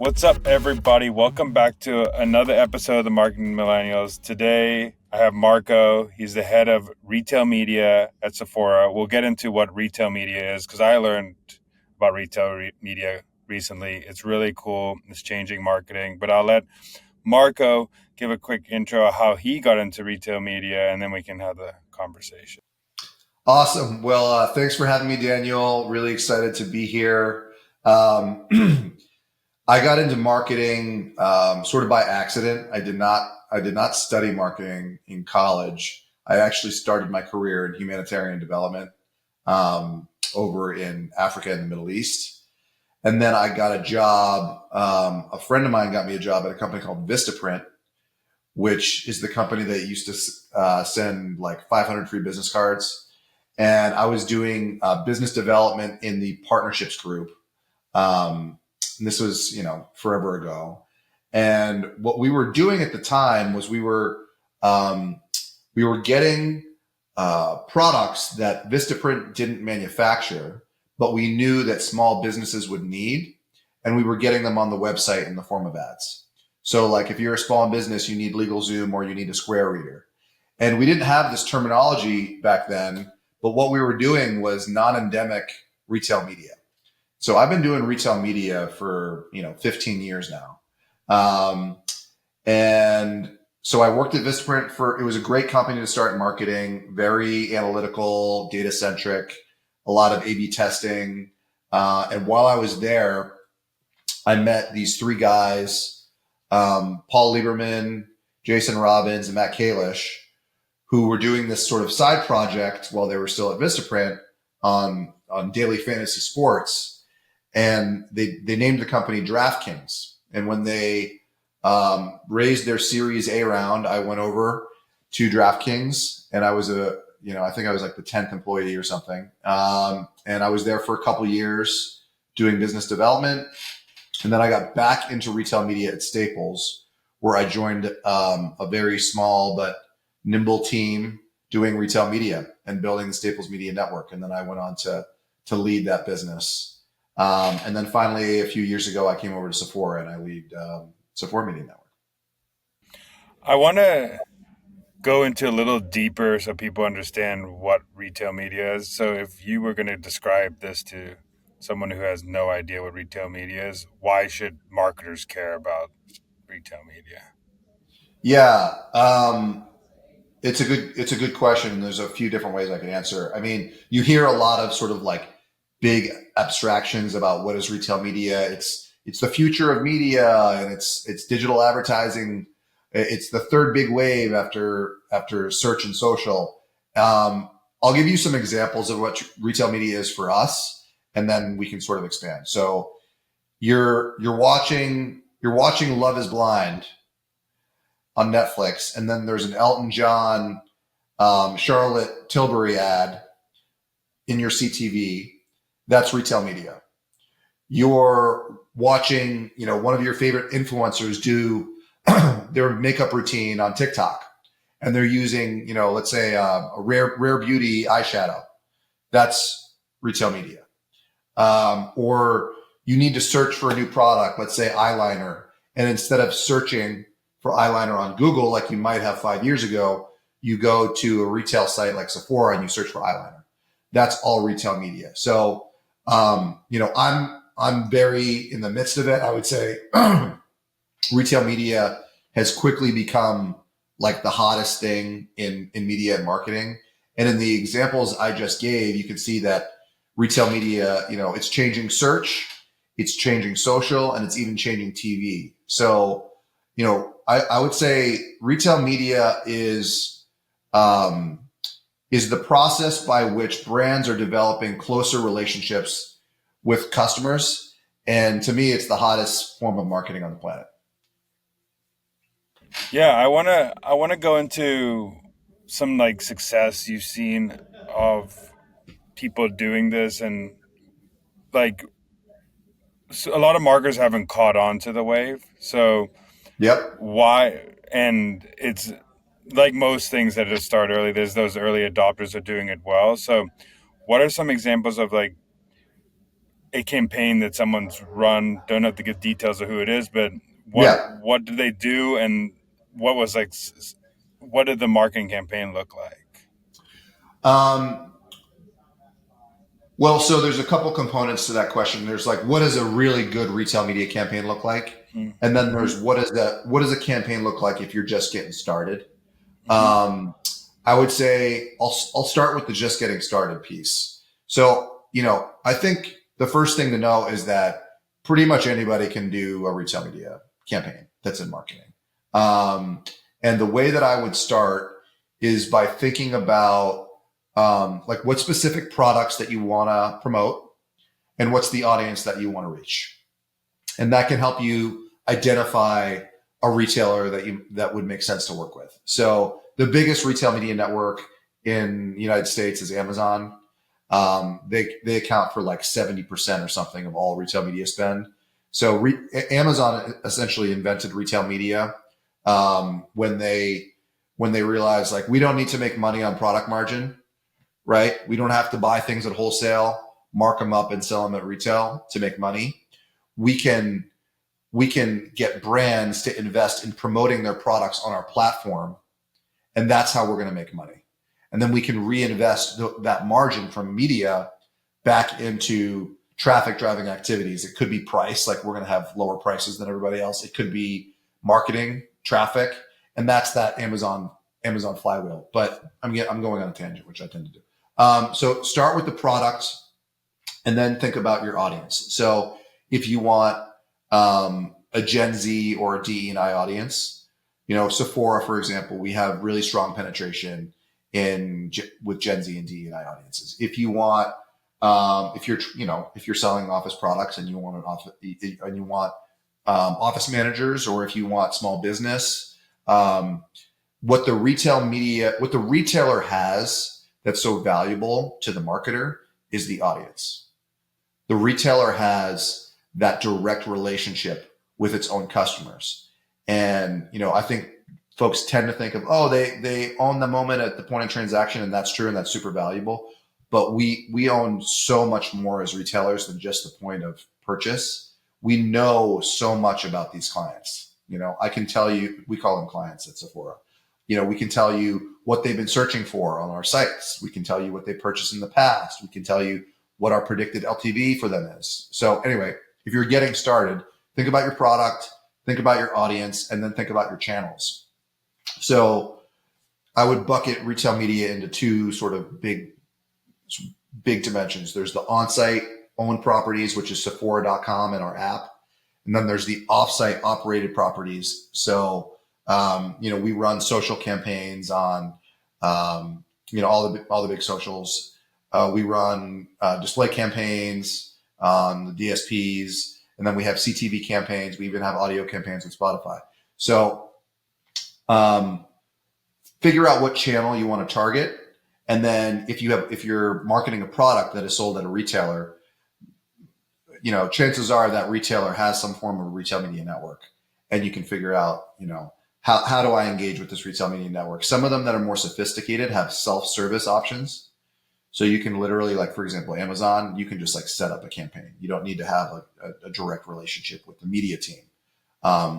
What's up, everybody? Welcome back to another episode of the Marketing Millennials. Today, I have Marco. He's the head of retail media at Sephora. We'll get into what retail media is because I learned about media recently. It's really cool. It's changing marketing. But I'll let Marco give a quick intro of how he got into retail media, and then we can have the conversation. Awesome. Well, thanks for having me, Daniel. Really excited to be here. Um, I got into marketing sort of by accident. I did not study marketing in college. I actually started my career in humanitarian development over in Africa and the Middle East. And then I got a job. A friend of mine got me a job at a company called Vistaprint, which is the company that used to send like 500 free business cards. And I was doing business development in the partnerships group. And this was, forever ago. And what we were doing at the time was we were getting products that Vistaprint didn't manufacture, but we knew that small businesses would need, and we were getting them on the website in the form of ads. So like if you're a small business, you need LegalZoom or you need a Square Reader. And we didn't have this terminology back then, but what we were doing was non-endemic retail media. So I've been doing retail media for 15 years now, and so I worked at Vistaprint it was a great company to start in marketing, very analytical, data centric, a lot of A/B testing, and while I was there, I met these three guys, Paul Lieberman, Jason Robbins, and Matt Kalish, who were doing this sort of side project while they were still at Vistaprint on daily fantasy sports. And they named the company DraftKings. And when they raised their Series A round, I went over to DraftKings, and I was I think I was like the 10th employee or something. And I was there for a couple years doing business development. And then I got back into retail media at Staples, where I joined a very small but nimble team doing retail media and building the Staples Media Network. And then I went on to lead that business. And then finally, a few years ago, I came over to Sephora and I lead Sephora Media Network. I want to go into a little deeper so people understand what retail media is. So if you were going to describe this to someone who has no idea what retail media is, why should marketers care about retail media? Yeah, it's a good question. There's a few different ways I could answer. I mean, you hear a lot of sort of like big abstractions about what is retail media. It's the future of media, and it's digital advertising. It's the third big wave after search and social. I'll give you some examples of what retail media is for us, and then we can sort of expand. So you're watching Love Is Blind on Netflix, and then there's an Elton John, Charlotte Tilbury ad in your CTV. That's retail media. You're watching, one of your favorite influencers do their makeup routine on TikTok, and they're using, let's say a rare beauty eyeshadow. That's retail media. Or you need to search for a new product, let's say eyeliner, and instead of searching for eyeliner on Google like you might have 5 years ago, you go to a retail site like Sephora and you search for eyeliner. That's all retail media. So, I'm very in the midst of it. I would say retail media has quickly become like the hottest thing in media and marketing. And in the examples I just gave, you can see that retail media, it's changing search, it's changing social, and it's even changing TV. So, I would say retail media is the process by which brands are developing closer relationships with customers. And to me, it's the hottest form of marketing on the planet. Yeah, I want to go into some like success you've seen of people doing this, and like a lot of marketers haven't caught on to the wave. So Yep. why? And it's like most things that just start early. There's those early adopters are doing it well. So what are some examples of like a campaign that someone's run. Don't have to give details of who it is, but Yeah. what did they do, and what was like? What did the marketing campaign look like? Um, well, so there's a couple components to that question. There's like, what does a really good retail media campaign look like? And then Mm-hmm. there's what does a campaign look like if you're just getting started? Mm-hmm. I would say I'll start with the just getting started piece. So, I think the first thing to know is that pretty much anybody can do a retail media campaign that's in marketing. Um, and the way that I would start is by thinking about like what specific products that you want to promote and what's the audience that you want to reach. And that can help you identify a retailer that would make sense to work with. So the biggest retail media network in the United States is Amazon. They account for like 70% or something of all retail media spend. So Amazon essentially invented retail media when they realized like we don't need to make money on product margin, right? We don't have to buy things at wholesale, mark them up, and sell them at retail to make money. We can we can get brands to invest in promoting their products on our platform, and that's how we're going to make money. And then we can reinvest that margin from media back into traffic driving activities. It could be price, like we're going to have lower prices than everybody else. It could be marketing, traffic, and that's that Amazon flywheel. But I'm going on a tangent, which I tend to do. So start with the product, and then think about your audience. So if you want a Gen Z or a DE&I audience, Sephora, for example, we have really strong penetration with Gen Z and DE&I audiences. If you want, if you're selling office products and you want office managers, or if you want small business, what the retailer has that's so valuable to the marketer is the audience. The retailer has that direct relationship with its own customers. And, I think folks tend to think of, oh, they own the moment at the point of transaction, and that's true, and that's super valuable. But we own so much more as retailers than just the point of purchase. We know so much about these clients. I can tell you, we call them clients at Sephora. We can tell you what they've been searching for on our sites. We can tell you what they purchased in the past. We can tell you what our predicted LTV for them is. So anyway, if you're getting started, think about your product, think about your audience, and then think about your channels. So I would bucket retail media into two sort of big dimensions. There's the on-site owned properties, which is Sephora.com and our app. And then there's the off-site operated properties. So, we run social campaigns on, all the big socials. We run display campaigns on the DSPs, and then we have CTV campaigns. We even have audio campaigns with Spotify. So figure out what channel you want to target. And then if you're marketing a product that is sold at a retailer, chances are that retailer has some form of a retail media network, and you can figure out, how do I engage with this retail media network? Some of them that are more sophisticated have self-service options. So you can literally, like, for example, Amazon, you can just like set up a campaign. You don't need to have a direct relationship with the media team.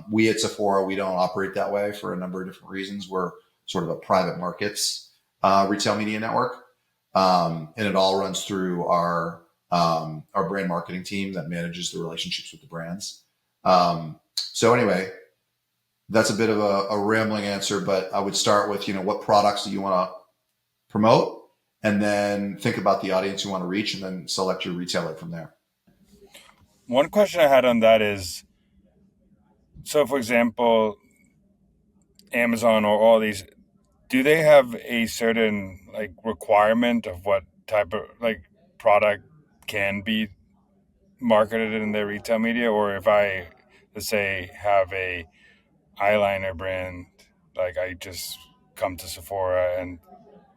We at Sephora, we don't operate that way for a number of different reasons. We're sort of a private markets retail media network. And it all runs through our brand marketing team that manages the relationships with the brands. So anyway, that's a bit of a rambling answer, but I would start with, what products do you want to promote? And then think about the audience you want to reach, and then select your retailer from there. One question I had on that is, so for example, Amazon or all these, do they have a certain like requirement of what type of like product can be marketed in their retail media? Or if I, let's say, have a eyeliner brand, like I just come to Sephora, and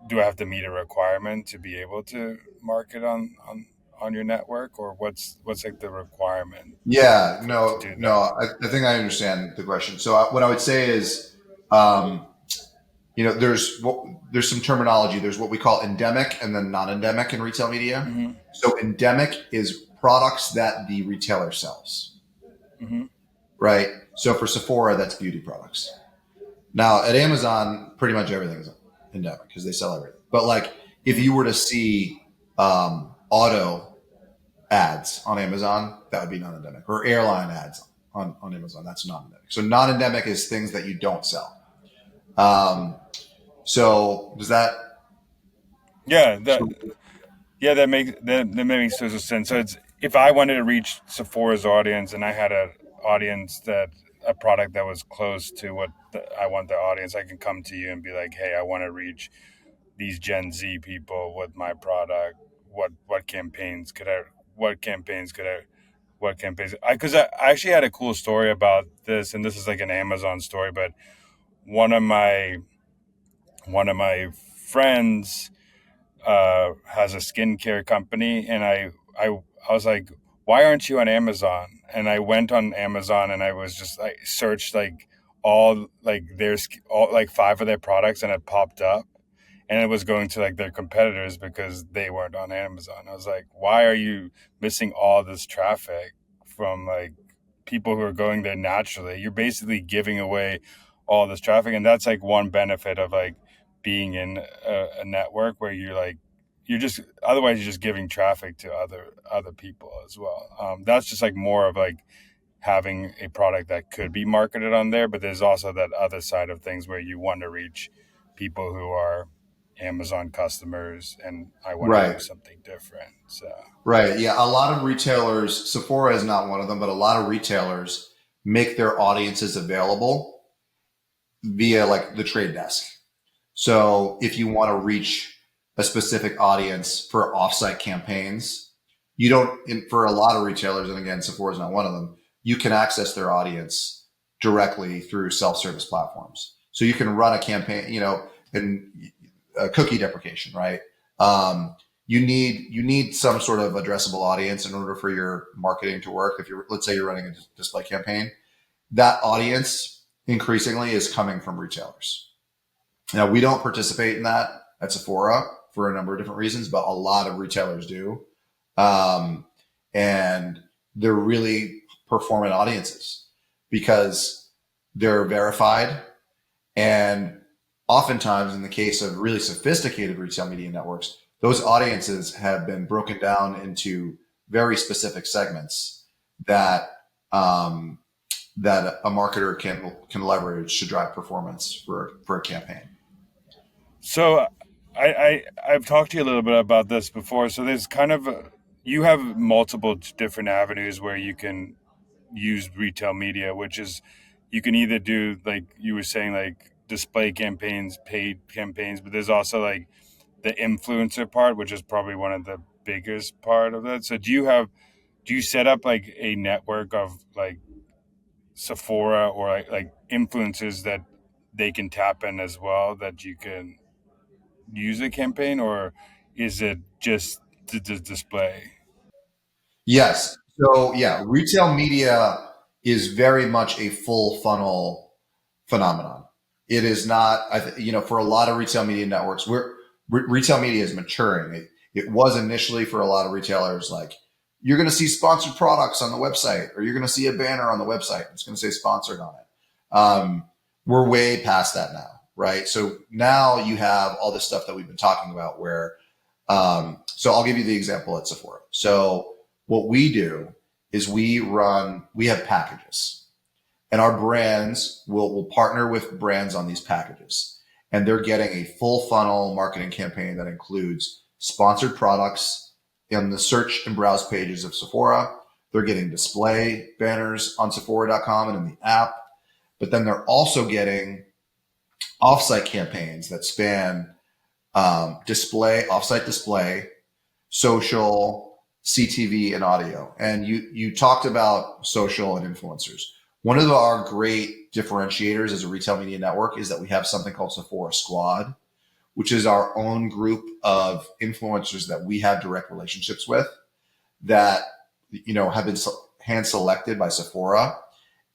do I have to meet a requirement to be able to market on your network, or what's like the requirement Yeah, to no, do no, that? I think I understand the question. So what I would say is, um, there's some terminology. There's what we call endemic and then non-endemic in retail media. Mm-hmm. So endemic is products that the retailer sells, Mm-hmm. right? So for Sephora, that's beauty products. Now at Amazon, pretty much everything is endemic because they sell everything. But like if you were to see auto ads on Amazon, that would be non-endemic, or airline ads on Amazon, that's non-endemic. So non-endemic is things that you don't sell. So does that? Yeah, that makes total sense. So it's if I wanted to reach Sephora's audience and I had an audience that a product that was close to what I want the audience, I can come to you and be like, hey, I want to reach these Gen Z people with my product. What campaigns could I? What campaigns could I? What campaigns? Because I actually had a cool story about this, and this is like an Amazon story, but one of my one of my friends has a skincare company, and I was like, why aren't you on Amazon? And I went on Amazon and I was just like searched like all like there's all like five of their products, and it popped up, and it was going to like their competitors because they weren't on Amazon. I was like, why are you missing all this traffic from like people who are going there naturally? You're basically giving away all this traffic, and that's like one benefit of like being in a network where you're just otherwise you're just giving traffic to other people as well. That's just like more of like having a product that could be marketed on there, but there's also that other side of things where you want to reach people who are Amazon customers, and I want to do Right. something different. So Right. Yeah. A lot of retailers, Sephora is not one of them, but a lot of retailers make their audiences available via like the trade desk. So if you want to reach a specific audience for offsite campaigns, you don't, for a lot of retailers, and again, Sephora is not one of them, you can access their audience directly through self-service platforms. So you can run a campaign, and cookie deprecation, right? You need some sort of addressable audience in order for your marketing to work. If let's say you're running a display campaign, that audience increasingly is coming from retailers. Now, we don't participate in that at Sephora for a number of different reasons, but a lot of retailers do. And they're really performant audiences because they're verified. And oftentimes, in the case of really sophisticated retail media networks, those audiences have been broken down into very specific segments that that a marketer can leverage to drive performance for a campaign. So I've talked to you a little bit about this before. So there's kind of you have multiple different avenues where you can use retail media, which is you can either do like you were saying like display campaigns, paid campaigns, but there's also like the influencer part, which is probably one of the biggest part of that. So do you set up like a network of like Sephora or like influencers that they can tap in as well that you can use a campaign, or is it just the display? Yes. So yeah, retail media is very much a full funnel phenomenon. It is not, for a lot of retail media networks, retail media is maturing. It was initially for a lot of retailers like you're going to see sponsored products on the website, or you're going to see a banner on the website. It's going to say sponsored on it. We're way past that now, right? So now you have all this stuff that we've been talking about where, so I'll give you the example at Sephora. So what we do is we have packages, and our brands will partner with brands on these packages, and they're getting a full funnel marketing campaign that includes sponsored products in the search and browse pages of Sephora. They're getting display banners on Sephora.com and in the app, but then they're also getting offsite campaigns that span offsite display, social, CTV, and audio. And you talked about social and influencers. One of our great differentiators as a retail media network is that we have something called Sephora Squad, which is our own group of influencers that we have direct relationships with that, have been hand selected by Sephora.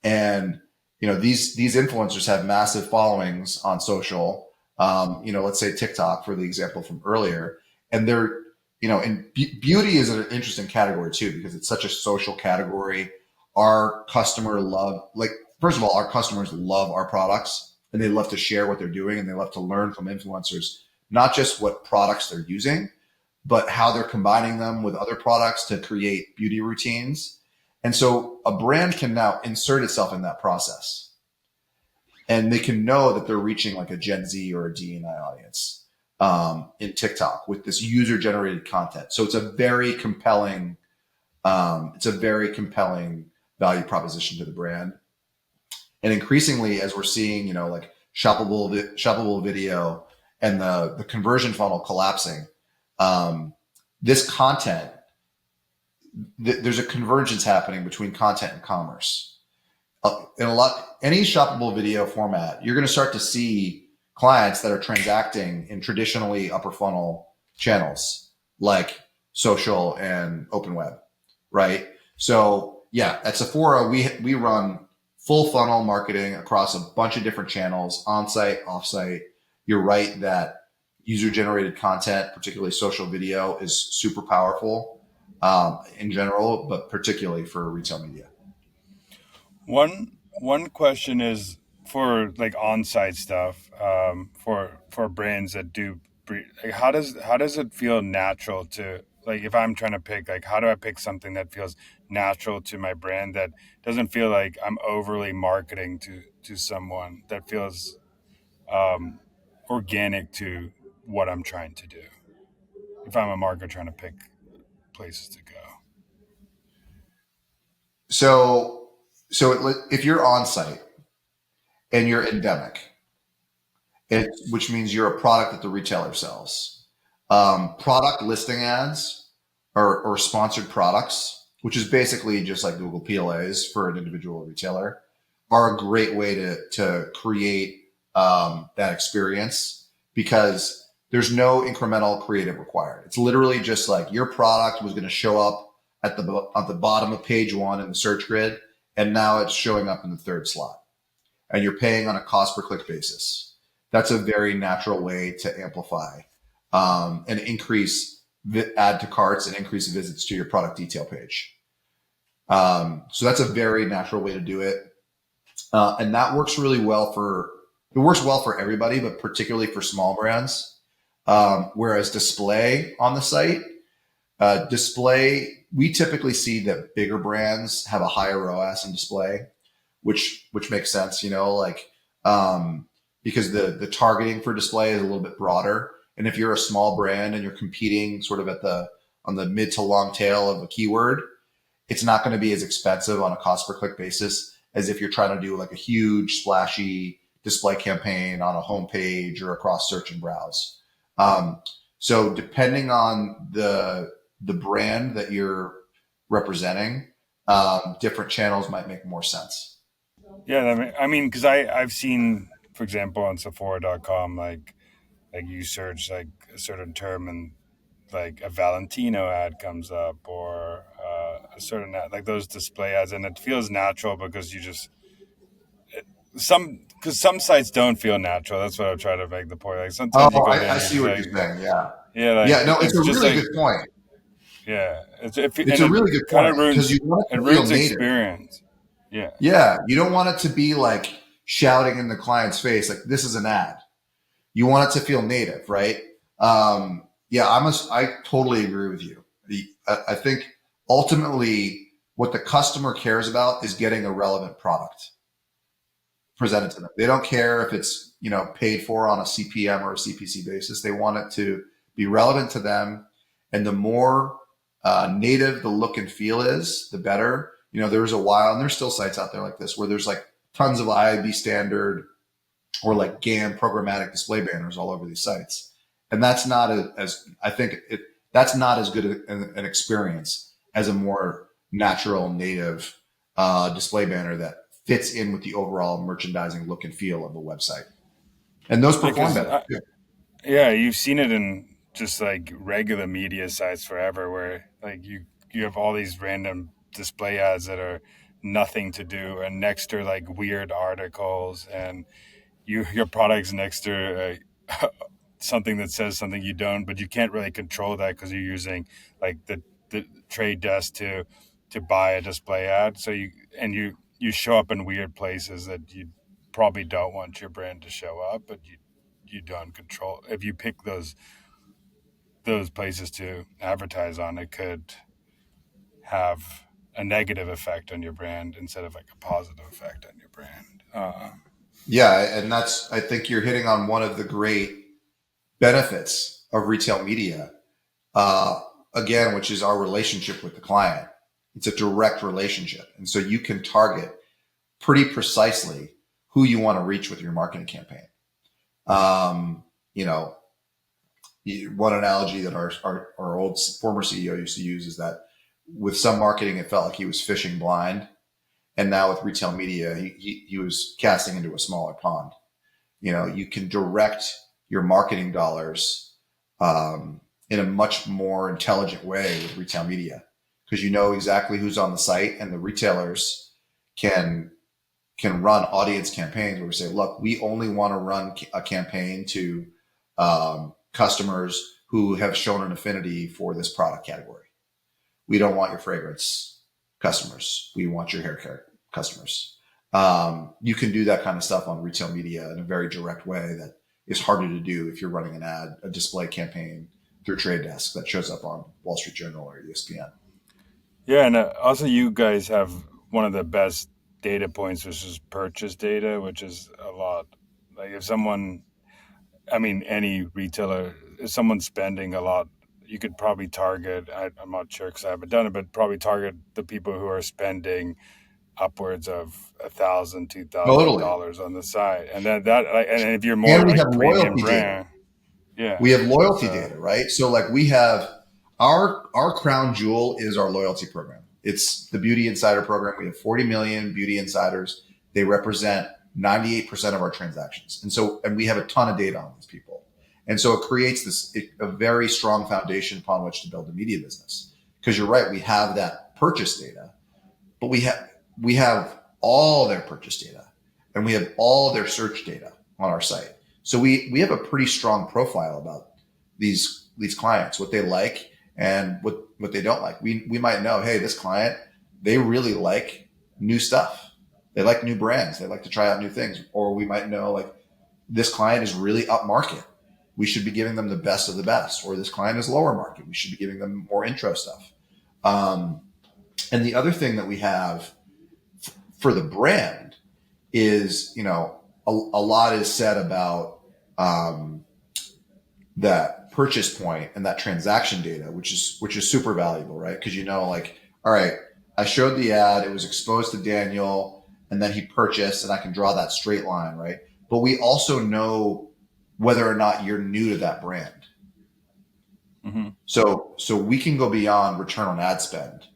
And, these influencers have massive followings on social. Let's say TikTok for the example from earlier, and they're, and beauty is an interesting category too, because it's such a social category. Our customer love, like, first of all, our customers love our products and they love to share what they're doing and they love to learn from influencers, not just what products they're using, but how they're combining them with other products to create beauty routines. And so a brand can now insert itself in that process and they can know that they're reaching like a Gen Z or a D&I audience in TikTok with this user generated content. So it's a very compelling value proposition to the brand. And increasingly, as we're seeing, like shoppable video and the conversion funnel collapsing, um, this content, there's a convergence happening between content and commerce. In any shoppable video format, you're going to start to see clients that are transacting in traditionally upper funnel channels like social and open web, right? So yeah, at Sephora, we run full funnel marketing across a bunch of different channels, on-site, off-site. You're right that user generated content, particularly social video, is super powerful in general, but particularly for retail media. One question is for like on-site stuff, for brands that do like, how does it feel natural to, like, if I'm trying to pick, like, how do I pick something that feels natural to my brand, that doesn't feel like I'm overly marketing to someone, that feels um, organic to what I'm trying to do, if I'm a marketer trying to pick places to go. So, if you're on site and you're endemic, which means you're a product that the retailer sells, product listing ads or sponsored products, which is basically just like Google PLAs for an individual retailer, are a great way to create that experience because there's no incremental creative required. It's literally just like your product was going to show up at the bottom of page one in the search grid, and now it's showing up in the third slot, and you're paying on a cost per click basis. That's a very natural way to amplify and increase add to carts and increase visits to your product detail page. So that's a very natural way to do it. And that works really well it works well for everybody, but particularly for small brands. Whereas display on the site, we typically see that bigger brands have a higher ROAS in display, which makes sense, because the targeting for display is a little bit broader. And if you're a small brand and you're competing sort of on the mid to long tail of a keyword, it's not going to be as expensive on a cost per click basis as if you're trying to do like a huge splashy display campaign on a homepage or across search and browse. So depending on the brand that you're representing, different channels might make more sense. Yeah, I mean, because I've seen, for example, on Sephora.com, like you search like a certain term and like a Valentino ad comes up, or a certain ad, like those display ads, and it feels natural because you just some sites don't feel natural. That's what I'm trying to make the point. Like sometimes you Oh, go there I and you're see just what like, you're saying. Yeah. yeah, like Yeah. No, it's it's a just really like, good point. yeah, It's and a it really good kind point of because ruins you want it it to feel ruins native. experience. Yeah, Yeah. You don't want it to be like shouting in the client's face, like this is an ad. You want it to feel native, right? Yeah, I totally agree with you. I think ultimately what the customer cares about is getting a relevant product presented to them. They don't care if it's, paid for on a CPM or a CPC basis. They want it to be relevant to them. And the more native the look and feel is, the better. There was a while, and there's still sites out there like this where there's like tons of IAB standard or like GAM programmatic display banners all over these sites. And that's not I think that's not as good an experience as a more natural native display banner that fits in with the overall merchandising look and feel of the website. And those perform because better too. yeah, you've seen it in just like regular media sites forever, where like you have all these random display ads that are nothing to do, and next to like weird articles, and your products next to something that says something you don't, but you can't really control that because you're using like the trade desk to buy a display ad. So you show up in weird places that you probably don't want your brand to show up, but you don't control. If you pick those places to advertise on, it could have a negative effect on your brand instead of like a positive effect on your brand. Yeah, and I think you're hitting on one of the great benefits of retail media, uh, again, which is our relationship with the client. It's a direct relationship. And so you can target pretty precisely who you want to reach with your marketing campaign. You know, one analogy that our old former CEO used to use is that with some marketing, it felt like he was fishing blind. And now with retail media, he was casting into a smaller pond. You know, you can direct your marketing dollars in a much more intelligent way with retail media because you know exactly who's on the site, and the retailers can run audience campaigns where we say, look, we only want to run a campaign to customers who have shown an affinity for this product category. We don't want your fragrance customers. We want your hair care customers. You can do that kind of stuff on retail media in a very direct way that is harder to do if you're running a display campaign through Trade Desk that shows up on Wall Street Journal or ESPN. Yeah, and also you guys have one of the best data points, which is purchase data, which is a lot. Like if someone, I mean, any retailer, if someone's spending a lot, you could probably target. I'm not sure because I haven't done it, but probably target the people who are spending upwards of $1,000, Totally. $2,000 on the site, and then and if you're more And we like have premium loyalty data. brand, yeah. We have loyalty So data, right? So like we have our crown jewel is our loyalty program. It's the Beauty Insider program. We have 40 million beauty insiders. They represent 98% of our transactions. And we have a ton of data on these people. And so it creates a very strong foundation upon which to build a media business. Because you're right, we have that purchase data, but we have all their purchase data and we have all their search data on our site. So we have a pretty strong profile about these clients, what they like and what they don't like. We might know, hey, this client, they really like new stuff. They like new brands. They like to try out new things. Or we might know like this client is really upmarket. We should be giving them the best of the best. Or this client is lower market. We should be giving them more intro stuff. And the other thing that we have for the brand is, you know, a lot is said about that purchase point and that transaction data, which is super valuable, right? Because you know, like, all right, I showed the ad, it was exposed to Daniel, and then he purchased, and I can draw that straight line, right? But we also know whether or not you're new to that brand. mm-hmm. So we can go beyond return on ad spend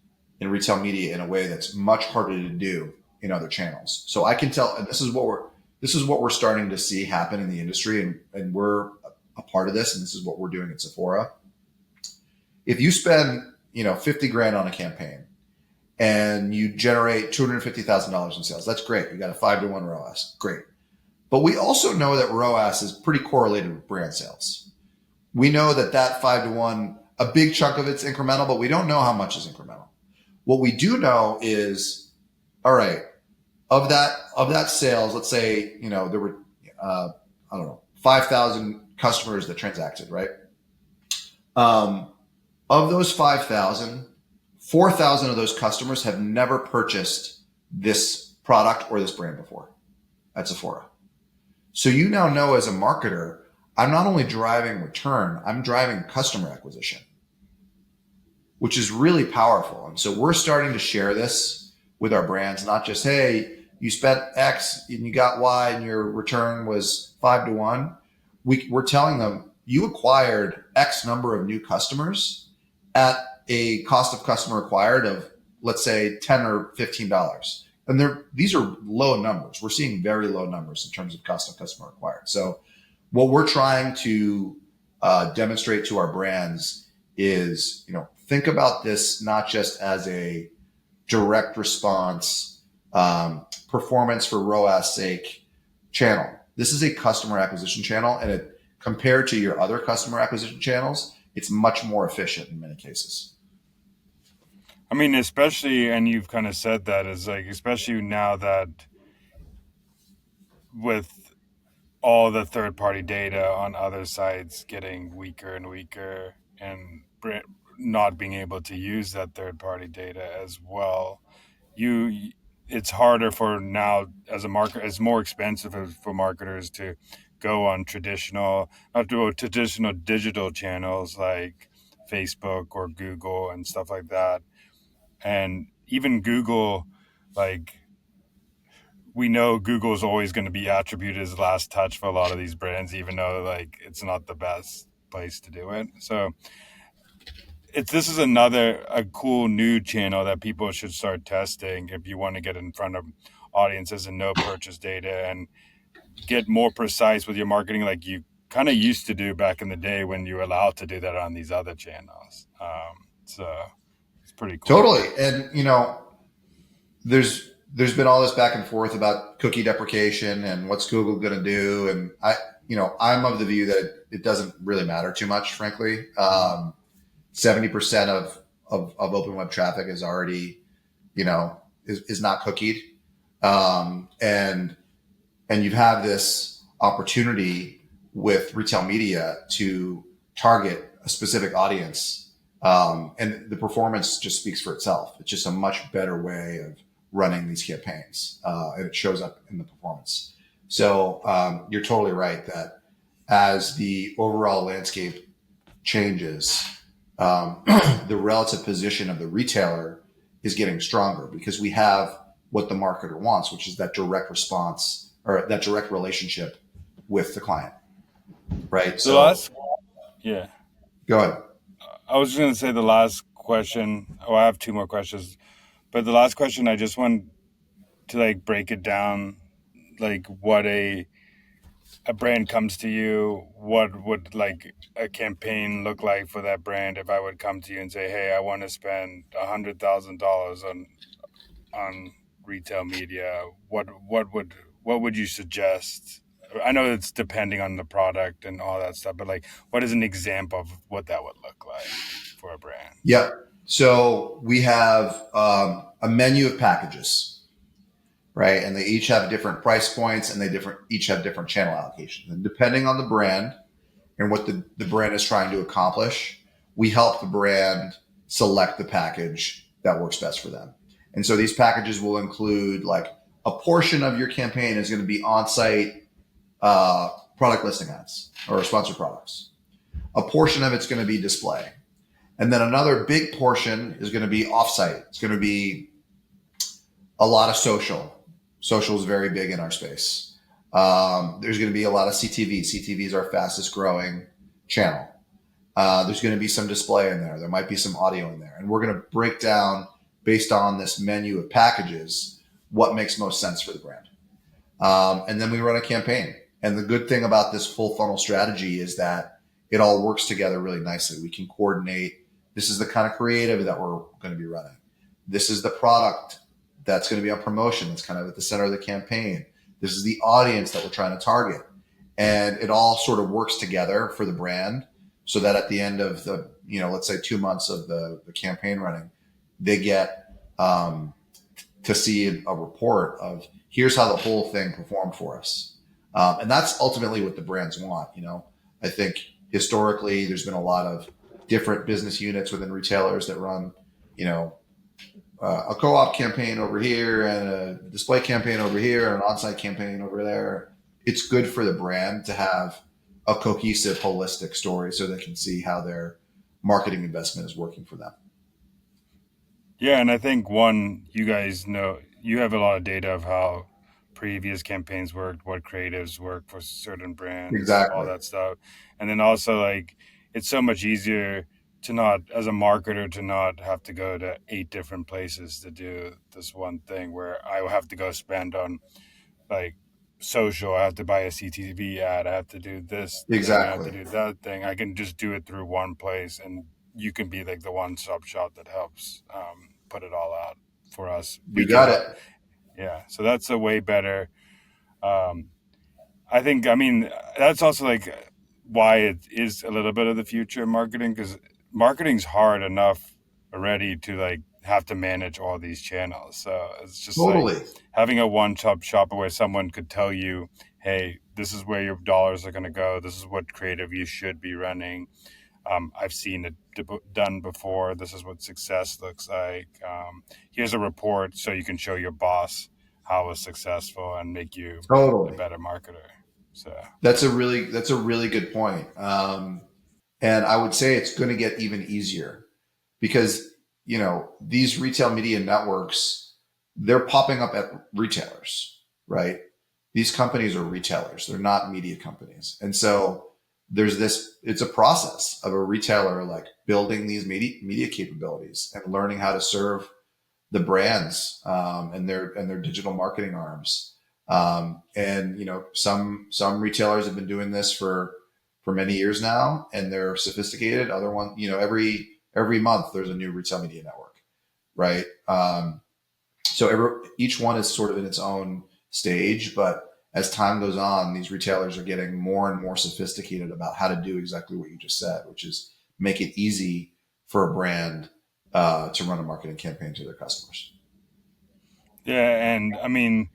in retail media in a way that's much harder to do in other channels. So I can tell, and this is what we're starting to see happen in the industry, and we're a part of this, and this is what we're doing at Sephora. If you spend, you know, 50 grand on a campaign and you generate $250,000 in sales, that's great. You got a 5-to-1 ROAS, great. But we also know that ROAS is pretty correlated with brand sales. We know that 5-to-1, a big chunk of it's incremental, but we don't know how much is incremental. What we do know is, all right, of that sales, let's say, you know, there were, I don't know, 5,000 customers that transacted, right? Of those 5,000, 4,000 of those customers have never purchased this product or this brand before at Sephora. So you now know as a marketer, I'm not only driving return, I'm driving customer acquisition, which is really powerful. And so we're starting to share this with our brands, not just, hey, you spent X and you got Y and your return was 5-to-1. We're telling them you acquired X number of new customers at a cost of customer acquired of, let's say, $10 or $15. And these are low numbers. We're seeing very low numbers in terms of cost of customer acquired. So what we're trying to demonstrate to our brands is, you know, think about this not just as a direct response, performance for ROAS sake channel. This is a customer acquisition channel, and compared to your other customer acquisition channels, it's much more efficient in many cases. I mean, especially, and you've kind of said that, is like, especially now that with all the third party data on other sites getting weaker and weaker, and not being able to use that third party data as well, you it's harder for now as a market. It's more expensive for marketers to go on traditional digital channels like Facebook or Google and stuff like that. And even Google, like, we know Google's always going to be attributed as last touch for a lot of these brands, even though like it's not the best place to do it. So this is another a cool new channel that people should start testing if you want to get in front of audiences and know purchase data and get more precise with your marketing, like you kind of used to do back in the day when you were allowed to do that on these other channels. So it's pretty cool. Totally. And there's been all this back and forth about cookie deprecation and what's Google going to do. And I'm of the view that it doesn't really matter too much, frankly. 70% of open web traffic is already, is not cookied. And you have this opportunity with retail media to target a specific audience. And the performance just speaks for itself. It's just a much better way of running these campaigns, and it shows up in the performance. So you're totally right that as the overall landscape changes, the relative position of the retailer is getting stronger because we have what the marketer wants, which is that direct response or that direct relationship with the client, right? The So last, yeah, go ahead. I was just going to say the last question. Oh, I have two more questions, but the last question, I just want to like break it down, like what a brand comes to you, what would like a campaign look like for that brand if I would come to you and say, hey, I want to spend $100,000 on retail media. What would you suggest? I know it's depending on the product and all that stuff, but like, what is an example of what that would look like for a brand? Yep. So we have a menu of packages, right? And they each have different price points and each have different channel allocations. And depending on the brand and what the brand is trying to accomplish, we help the brand select the package that works best for them. And so these packages will include like a portion of your campaign is going to be on-site product listing ads or sponsored products. A portion of it's going to be display. And then another big portion is going to be offsite. It's going to be a lot of social. Social is very big in our space. There's going to be a lot of CTV. CTV is our fastest growing channel. There's going to be some display in there. There might be some audio in there. And we're going to break down, based on this menu of packages, what makes most sense for the brand. And then we run a campaign. And the good thing about this full funnel strategy is that it all works together really nicely. We can coordinate. This is the kind of creative that we're going to be running. This is the product that's going to be on promotion. That's kind of at the center of the campaign. This is the audience that we're trying to target. And it all sort of works together for the brand so that at the end of the, let's say 2 months of the campaign running, they get to see a report of here's how the whole thing performed for us. And that's ultimately what the brands want. I think historically there's been a lot of different business units within retailers that run, a co-op campaign over here and a display campaign over here and an on-site campaign over there. It's good for the brand to have a cohesive, holistic story so they can see how their marketing investment is working for them. Yeah, and I think you guys know, you have a lot of data of how previous campaigns worked, what creatives work for certain brands, all Exactly. that stuff. And then also like it's so much easier to not, as a marketer, to not have to go to 8 different places to do this one thing where I will have to go spend on like social. I have to buy a CTV ad. I have to do this thing. I have to Exactly. do that thing. I can just do it through one place, and you can be like the one-stop shop that helps put it all out for us. We You can got help. it. Yeah, so that's a way better. Um, I think. I mean, that's also like why it is a little bit of the future of marketing, because marketing's hard enough already to like have to manage all these channels. So it's just like Totally. having a one-stop shop where someone could tell you, hey, this is where your dollars are going to go. This is what creative you should be running. I've seen it done before. This is what success looks like. Here's a report so you can show your boss how it was successful and make you a Totally. better marketer. So That's a really good point. And I would say it's going to get even easier because these retail media networks, they're popping up at retailers, right? These companies are retailers, they're not media companies. And so there's this, it's a process of a retailer like building these media capabilities and learning how to serve the brands, and their digital marketing arms. And some retailers have been doing this for many years now, and they're sophisticated. Other one, every month there's a new retail media network, right? So each one is sort of in its own stage, but as time goes on, these retailers are getting more and more sophisticated about how to do exactly what you just said, which is make it easy for a brand to run a marketing campaign to their customers. yeah, and I mean,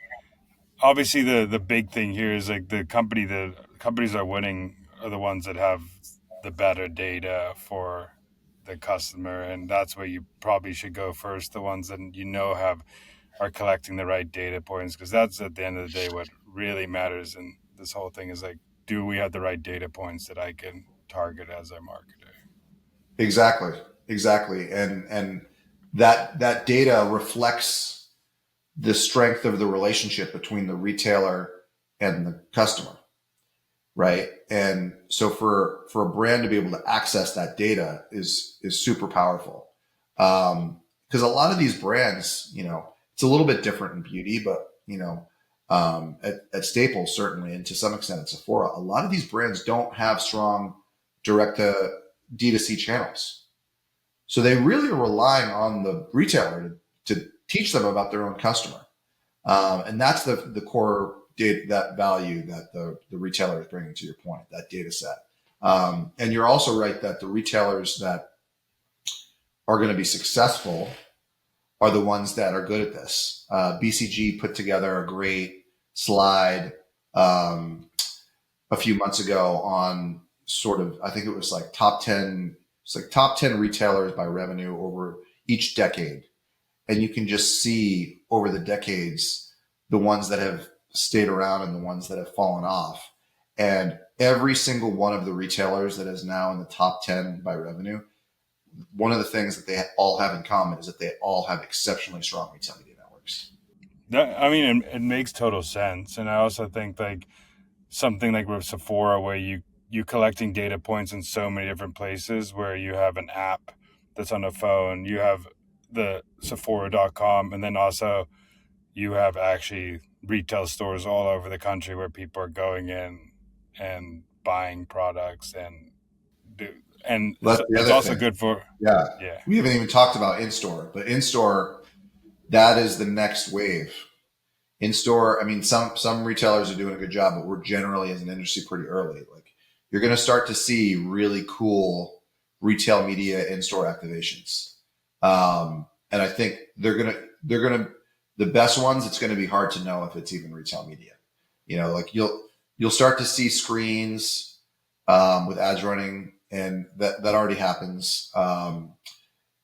obviously the big thing here is like the companies that are winning are the ones that have the better data for the customer, and that's where you probably should go first. The ones that have are collecting the right data points, because that's at the end of the day what really matters in this whole thing is like, do we have the right data points that I can target as a marketer? Exactly, exactly, and that data reflects the strength of the relationship between the retailer and the customer, right? And so for a brand to be able to access that data is super powerful. Because a lot of these brands, it's a little bit different in beauty, but at Staples certainly, and to some extent at Sephora, a lot of these brands don't have strong direct to D2C channels. So they really are relying on the retailer to teach them about their own customer. And that's the core data, that value that the retailer is bringing, to your point, that data set. And you're also right that the retailers that are going to be successful are the ones that are good at this. BCG put together a great slide um, a few months ago on sort of, I think it was like top 10 retailers by revenue over each decade. And you can just see over the decades the ones that have stayed around and the ones that have fallen off. And every single one of the retailers that is now in the top 10 by revenue, one of the things that they all have in common is that they all have exceptionally strong retail media networks. I mean, it makes total sense, and I also think like something like with Sephora, where you collecting data points in so many different places, where you have an app that's on the phone, you have the Sephora.com, and then also you have actually retail stores all over the country where people are going in and buying products and do, and Well, that's the it's other also thing. good for, Yeah. yeah. We haven't even talked about in store, but in store, that is the next wave. In store, I mean, some retailers are doing a good job, but we're generally as an industry pretty early. Like you're going to start to see really cool retail media in store activations, and I think they're gonna the best ones. It's going to be hard to know if it's even retail media. Like you'll start to see screens with ads running, and that already happens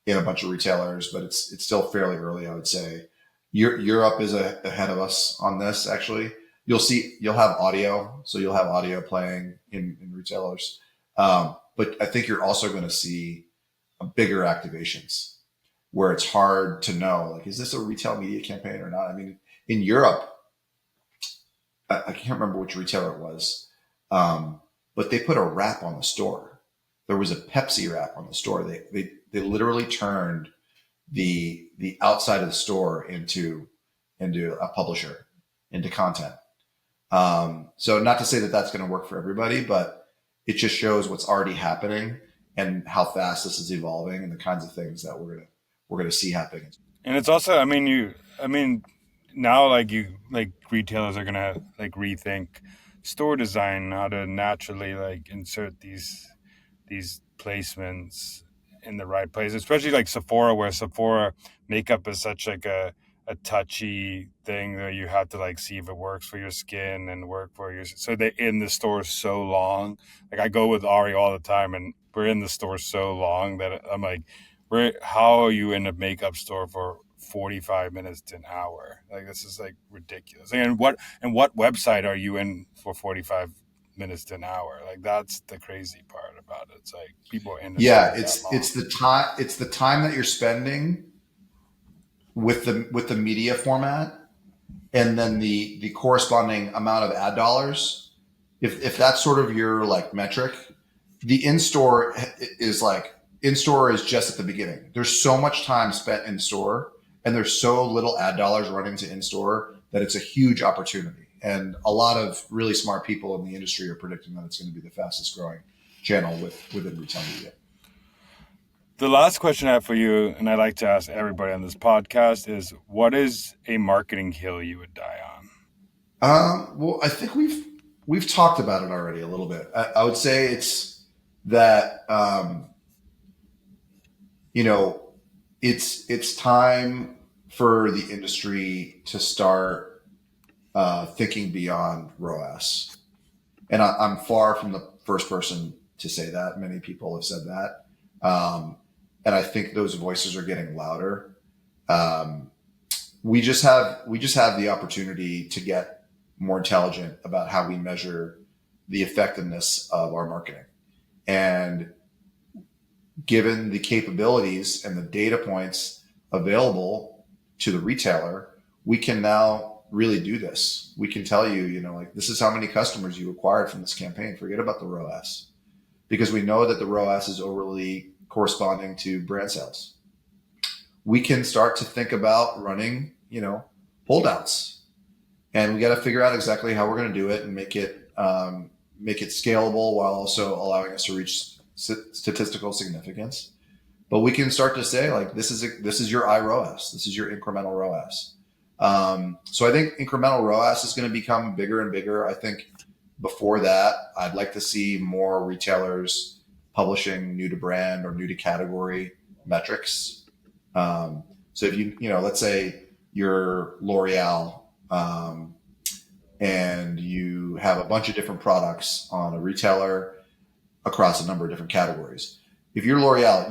in a bunch of retailers, but it's still fairly early, I would say. Europe is ahead of us on this. Actually, you'll have audio, so you'll have audio playing in retailers. But I think you're also going to see bigger activations where it's hard to know, like, is this a retail media campaign or not? I mean, in Europe, I can't remember which retailer it was, but they put a wrap on the store. There was a Pepsi wrap on the store. They literally turned the outside of the store into a publisher, into content. So not to say that that's going to work for everybody, but it just shows what's already happening and how fast this is evolving and the kinds of things that we're gonna see happening. And it's also, I mean, I mean, now like retailers are gonna like rethink store design, how to naturally like insert these placements in the right place, especially like Sephora, where Sephora makeup is such like a touchy thing that you have to like see if it works for your skin and work for your, so they're in the store so long. Like I go with Ari all the time and we're in the store so long that I'm like, how are you in a makeup store for 45 minutes to an hour? Like this is like ridiculous. And what website are you in for 45 minutes to an hour? Like that's the crazy part about it. It's like people are in the Yeah, store that it's long. the time that you're spending with the media format, and then the corresponding amount of ad dollars. If that's sort of your like metric, the in store is just at the beginning. There's so much time spent in store, and there's so little ad dollars running to in store that it's a huge opportunity. And a lot of really smart people in the industry are predicting that it's going to be the fastest growing channel within retail media. The last question I have for you, and I like to ask everybody on this podcast, is what is a marketing hill you would die on? Well, I think we've talked about it already a little bit. I would say it's that you know it's time for the industry to start thinking beyond ROAS, and I'm far from the first person to say that. Many people have said that, and I think those voices are getting louder. Um, we just have the opportunity to get more intelligent about how we measure the effectiveness of our marketing. And given the capabilities and the data points available to the retailer, we can now really do this. We can tell you, like this is how many customers you acquired from this campaign. Forget about the ROAS, because we know that the ROAS is overly corresponding to brand sales. We can start to think about running, holdouts, and we got to figure out exactly how we're going to do it and make it scalable while also allowing us to reach statistical significance. But we can start to say like this is your iROAS, this is your incremental ROAS. So I think incremental ROAS is going to become bigger and bigger. I think before that, I'd like to see more retailers publishing new to brand or new to category metrics. So if let's say you're L'Oreal, and you have a bunch of different products on a retailer across a number of different categories. If you're L'Oreal,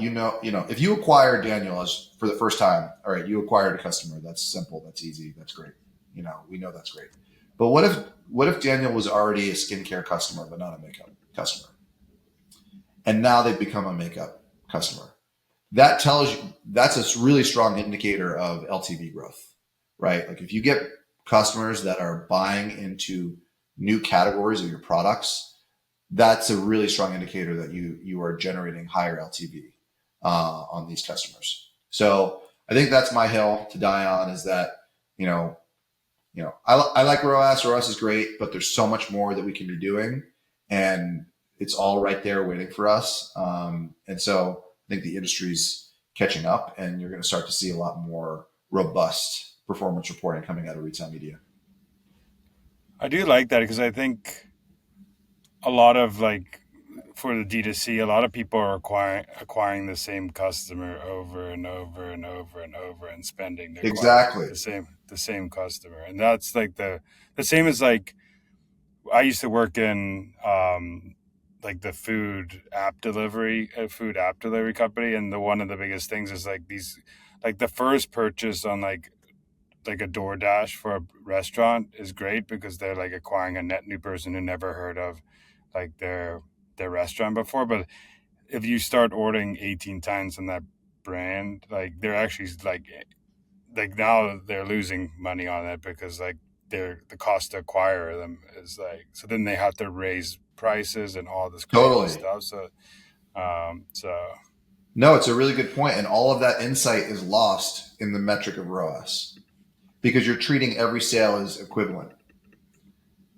if you acquire Daniel as for the first time, all right, you acquired a customer. That's simple. That's easy. That's great. We know that's great. But what if Daniel was already a skincare customer, but not a makeup customer? And now they've become a makeup customer. That tells you that's a really strong indicator of LTV growth, right? Like if you get customers that are buying into new categories of your products, that's a really strong indicator that you are generating higher LTV on these customers. So I think that's my hill to die on, is that I like ROAS. ROAS is great, but there's so much more that we can be doing, and it's all right there waiting for us. And so I think the industry's catching up, and you're going to start to see a lot more robust performance reporting coming out of retail media. I do like that because I think a lot of like for the D2C, a lot of people are acquiring the same customer over and over and over and over and spending to acquire Exactly. the same customer. And that's like the same as like I used to work in like the food app delivery company, and one of the biggest things is like these, like the first purchase on like a DoorDash for a restaurant is great because they're like acquiring a net new person who never heard of like their restaurant before. But if you start ordering 18 times from that brand, like they're actually like now they're losing money on it because like the cost to acquire them is like, so then they have to raise prices and all this crazy Totally. stuff. So No, it's a really good point. And all of that insight is lost in the metric of ROAS because you're treating every sale as equivalent.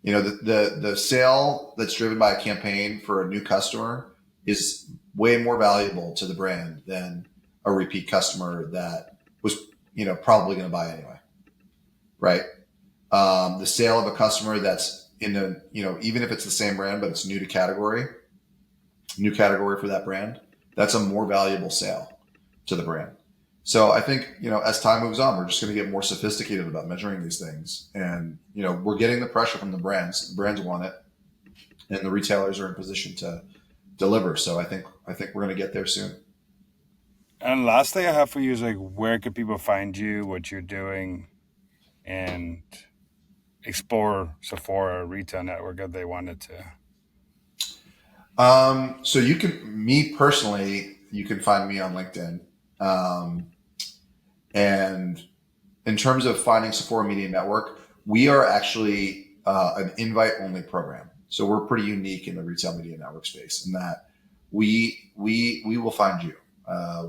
The sale that's driven by a campaign for a new customer is way more valuable to the brand than a repeat customer that was, probably going to buy anyway, right? The sale of a customer that's in a, even if it's the same brand, but it's new category for that brand, that's a more valuable sale to the brand. So I think, as time moves on, we're just going to get more sophisticated about measuring these things. And, we're getting the pressure from the brands. The brands want it, and the retailers are in position to deliver. So I think we're going to get there soon. And last thing I have for you is like, where could people find you, what you're doing, and explore Sephora retail network if they wanted to? So me personally, you can find me on LinkedIn. Um, and in terms of finding Sephora Media Network, we are actually an invite only program. So we're pretty unique in the retail media network space in that we will find you.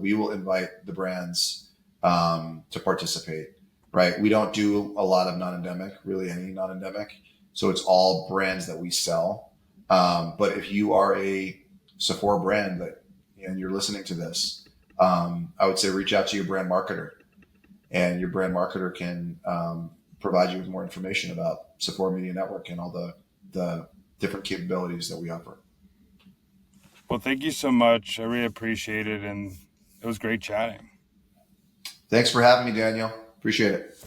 We will invite the brands to participate. Right? We don't do a lot of non-endemic, really any non-endemic. So it's all brands that we sell. But if you are a Sephora brand and you're listening to this, I would say reach out to your brand marketer, and your brand marketer can provide you with more information about Sephora Media Network and all the different capabilities that we offer. Well, thank you so much. I really appreciate it, and it was great chatting. Thanks for having me, Daniel. Appreciate it.